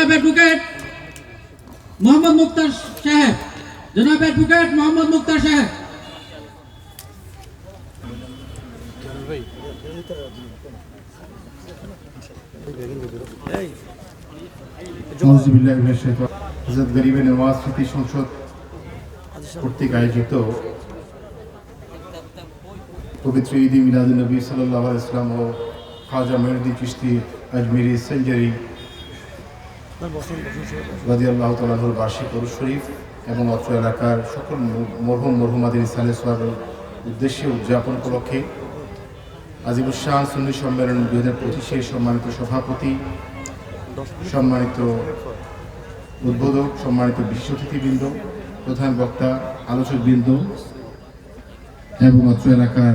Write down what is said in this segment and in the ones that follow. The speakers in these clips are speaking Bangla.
एडवोकेट मोहम्मद मुख्तार साहब, जनाब एडवोकेट मोहम्मद मुख्तार साहब। হযরত গরিবে নওয়াজ স্মৃতি সংসদ কর্তৃক আয়োজিত পবিত্র ঈদ মিলাদুন নবী সাল্লাল্লাহু আলাইহি ওয়াসাল্লাম ও খাজা মঈনুদ্দিন চিশতি আজমিরি সেঞ্জারি রাদিয়াল্লাহু তাআলা আনহুর বার্ষিক উরুস শরীফ এবং অত্র এলাকার সকল মরহুমাদের ইসালে সওয়াবের উদ্দেশ্যে উদযাপন উপলক্ষে আজিমুস শাহ সুন্নি সম্মেলন 2025-এর সম্মানিত সভাপতি, সম্মানিত উদ্বোধক, সম্মানিত বিশেষ অতিথিবৃন্দ, প্রধান বক্তা, আলোচকবৃন্দ এবং অত্র এলাকার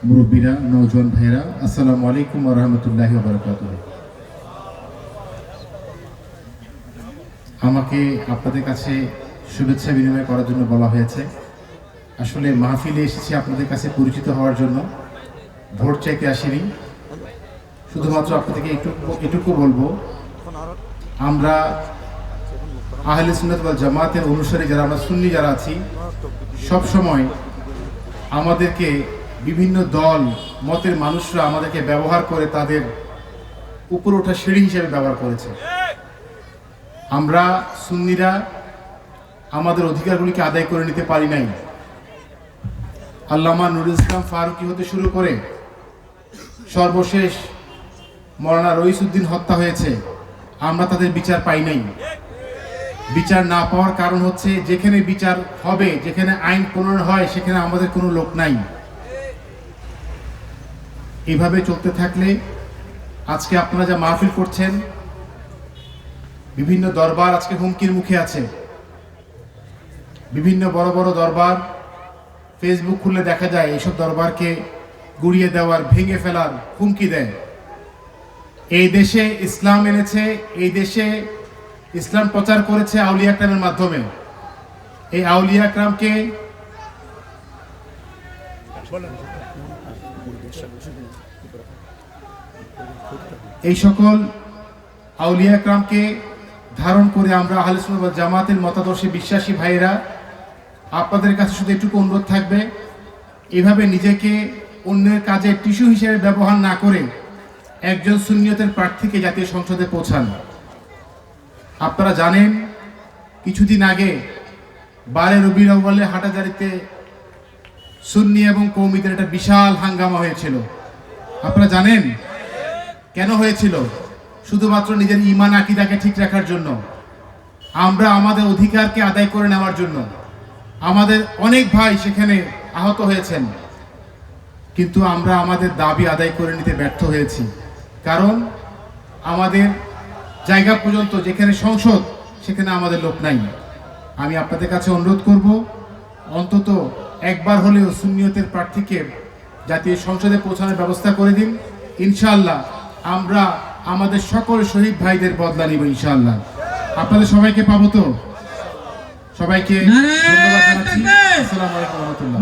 মুরব্বীরা, নওজোয়ান ভাইয়েরা, আসসালামু আলাইকুম ওয়া রাহমাতুল্লাহি ওয়া বারাকাতুহু। আমাকে আপনাদের কাছে শুভেচ্ছা বিনিময় করার জন্য বলা হয়েছে। আসলে মাহফিলে এসেছি আপনাদের কাছে পরিচিত হওয়ার জন্য, ভোট চাইতে আসিনি। শুধুমাত্র আপনাদেরকে এটুকু বলবো, আমরা আহলে সুন্নাত ওয়াল জামাতের অনুসারী যারা, আমরা সুন্নি যারা আছি, সব সময় আমাদেরকে বিভিন্ন দল মতের মানুষরা আমাদেরকে ব্যবহার করে তাদের উপরে ওঠা সিঁড়ি হিসেবে ব্যবহার করেছে। আমরা সুন্নিরা আমাদের অধিকারগুলিকে আদায় করে নিতে পারি নাই। আল্লামা নুরুল ইসলাম ফারুকী হতে শুরু করে সর্বশেষ মৌলানা রইসউদ্দিন হত্যা হয়েছে, আমরা তাদের বিচার পাই নাই। বিচার না পাওয়ার কারণ হচ্ছে, যেখানে বিচার হবে, যেখানে আইন প্রণয়ন হয়, সেখানে আমাদের কোনো লোক নাই। এভাবে চলতে থাকলে আজকে আপনারা যা মাহফিল করছেন, বিভিন্ন দরবার আজকে হুমকির মুখে আছে। বিভিন্ন বড় বড় দরবার ফেসবুক খুললে দেখা যায় এইসব দরবারকে গুড়িয়ে দেওয়ার, ভেঙে ফেলার হুমকি দেয়। এই দেশে ইসলাম এনেছে, এই দেশে ইসলাম প্রচার করেছে আউলিয়া একরামের মাধ্যমে। এই আউলিয়া একরামকে এই সকল আউলিয়া একরামকে ধারণ করে আমরা আহলে সুন্নাত ওয়াল জামাতের মতাদর্শে বিশ্বাসী ভাইয়েরা, আপনাদের কাছে শুধু একটু অনুরোধ থাকবে, এভাবে নিজেকে অন্যের কাজে টিস্যু হিসেবে ব্যবহার না করে একজন সুন্নিয়তের প্রার্থীকে জাতীয় সংসদে পৌঁছান। আপনারা জানেন, কিছুদিন আগে 12 রবিউল আউয়ালে হাটাজারিতে সুন্নি এবং কওমিদের একটা বিশাল হাঙ্গামা হয়েছিল। আপনারা জানেন কেন হয়েছিল? শুধুমাত্র নিজের ঈমান আকীদাকে ঠিক রাখার জন্য, আমরা আমাদের অধিকারকে আদায় করে নেওয়ার জন্য। আমাদের অনেক ভাই সেখানে আহত হয়েছেন, কিন্তু আমরা আমাদের দাবি আদায় করে নিতে ব্যর্থ হয়েছি। কারণ আমাদের জায়গা পর্যন্ত, যেখানে সংসদ, সেখানে আমাদের লোক নাই। আমি আপনাদের কাছে অনুরোধ করব, অন্তত একবার হলেও সুন্নিয়তের প্রার্থীকে জাতীয় সংসদে পৌঁছানোর ব্যবস্থা করে দিন। ইনশাআল্লাহ আমরা আমাদের সকল শহীদ ভাইদের বদলা নিব ইনশাআল্লাহ। আপনাদের সবাইকে পাবো তো? সবাইকে ধন্যবাদ জানাচ্ছি। আসসালামু আলাইকুম ওয়া রাহমাতুল্লাহ।